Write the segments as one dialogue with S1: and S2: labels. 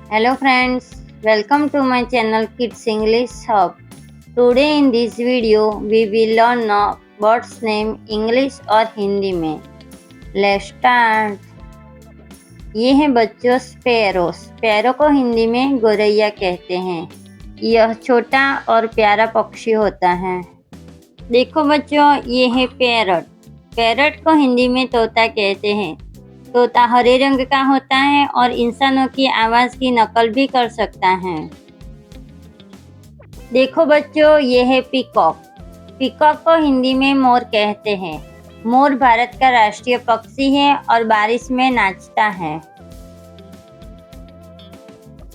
S1: Hello friends, welcome to my channel Kids English Hub. Today in this video we will learn birds name English और हिंदी में. Let's start. ये हैं बच्चों sparrow. Sparrow को हिंदी में गोरैया कहते हैं. यह छोटा और प्यारा पक्षी होता है. देखो बच्चों, ये है पैरट. पैरट को हिंदी में तोता कहते हैं. तोता हरे रंग का होता है और इंसानों की आवाज़ की नकल भी कर सकता है. देखो बच्चों, ये है पीकॉक. पीकॉक को हिंदी में मोर कहते हैं. मोर भारत का राष्ट्रीय पक्षी है और बारिश में नाचता है.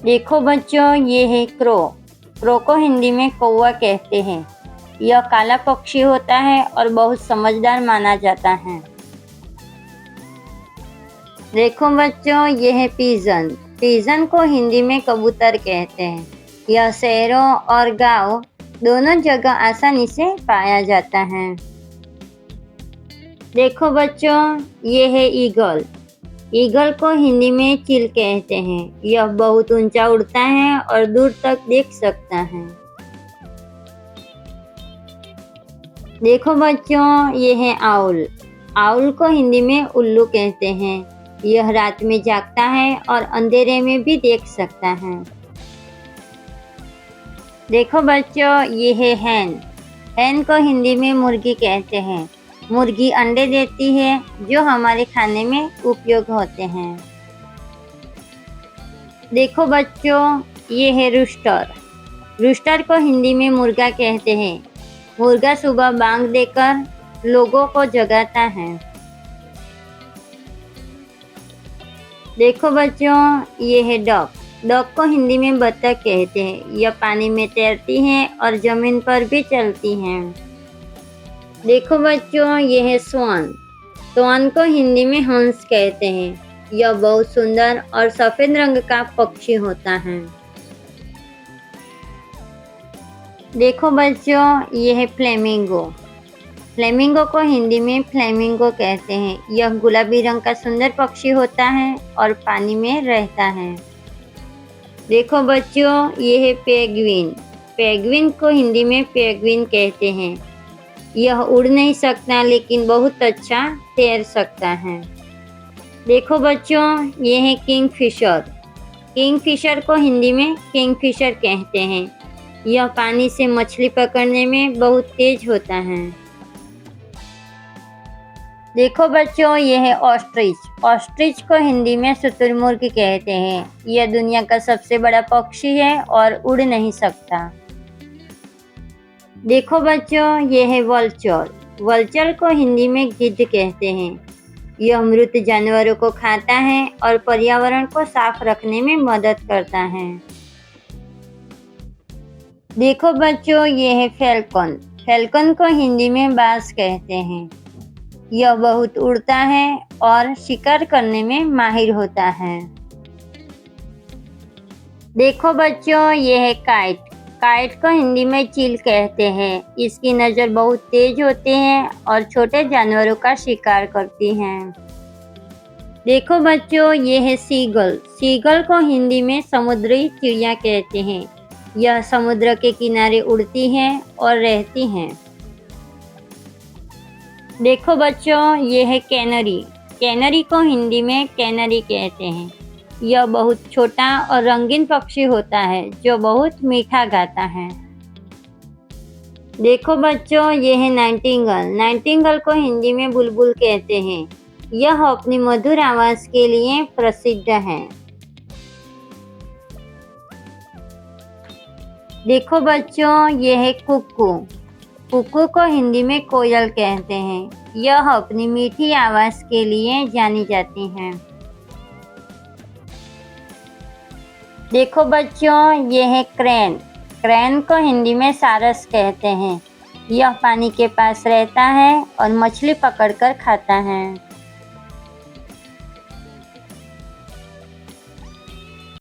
S1: देखो बच्चों, ये है क्रो. क्रो को हिंदी में कौवा कहते हैं. यह काला पक्षी होता है और बहुत समझदार माना जाता है. देखो बच्चों, ये है पिजन. पिजन को हिंदी में कबूतर कहते हैं. यह शहरों और गांव दोनों जगह आसानी से पाया जाता है. देखो बच्चों, ये है ईगल. ईगल को हिंदी में चिल कहते हैं. यह बहुत ऊंचा उड़ता है और दूर तक देख सकता है. देखो बच्चों, ये है आउल. आउल को हिंदी में उल्लू कहते हैं. यह रात में जागता है और अंधेरे में भी देख सकता है. देखो बच्चों, ये है हैन. हैन को हिंदी में मुर्गी कहते हैं. मुर्गी अंडे देती है जो हमारे खाने में उपयोग होते हैं. देखो बच्चों, ये है रूस्टर. रूस्टर को हिंदी में मुर्गा कहते हैं. मुर्गा सुबह बांग देकर लोगों को जगाता है. देखो बच्चों, ये है डक. डक को हिंदी में बत्तख कहते हैं. यह पानी में तैरती हैं और जमीन पर भी चलती हैं. देखो बच्चों, ये है स्वान. स्वान को हिंदी में हंस कहते हैं. यह बहुत सुंदर और सफेद रंग का पक्षी होता है. देखो बच्चों, ये है फ्लेमिंगो. फ्लेमिंगो को हिंदी में फ्लेमिंगो कहते हैं. यह गुलाबी रंग का सुंदर पक्षी होता है और पानी में रहता है. देखो बच्चों, ये है पेंगुइन. पेंगुइन को हिंदी में पेंगुइन कहते हैं. यह उड़ नहीं सकता लेकिन बहुत अच्छा तैर सकता है. देखो बच्चों, ये है किंगफिशर. किंगफिशर को हिंदी में किंगफिशर कहते हैं. यह पानी से मछली पकड़ने में बहुत तेज होता है. देखो बच्चों, ये है ऑस्ट्रिच. ऑस्ट्रिच को हिंदी में शुतुरमुर्ग कहते हैं. यह दुनिया का सबसे बड़ा पक्षी है और उड़ नहीं सकता. देखो बच्चों, ये है वल्चर. वल्चर को हिंदी में गिद्ध कहते हैं. यह मृत जानवरों को खाता है और पर्यावरण को साफ रखने में मदद करता है. देखो बच्चों, ये है फैल्कन. फैल्कन को हिंदी में बाज कहते हैं. यह बहुत उड़ता है और शिकार करने में माहिर होता है. देखो बच्चों, ये है काइट. काइट को हिंदी में चील कहते हैं. इसकी नज़र बहुत तेज होती है और छोटे जानवरों का शिकार करती हैं. देखो बच्चों, ये है सीगल. सीगल को हिंदी में समुद्री चिड़िया कहते हैं. यह समुद्र के किनारे उड़ती हैं और रहती हैं. देखो बच्चों, ये है कैनरी. कैनरी को हिंदी में कैनरी कहते हैं. यह बहुत छोटा और रंगीन पक्षी होता है जो बहुत मीठा गाता है. देखो बच्चों, ये है नाइटिंगेल. नाइटिंगेल को हिंदी में बुलबुल कहते हैं. यह अपनी मधुर आवाज़ के लिए प्रसिद्ध है. देखो बच्चों, ये है कुक्कू. कुक्कू को हिंदी में कोयल कहते हैं. यह अपनी मीठी आवाज़ के लिए जानी जाती हैं. देखो बच्चों, ये है क्रेन. क्रेन को हिंदी में सारस कहते हैं. यह पानी के पास रहता है और मछली पकड़कर खाता है.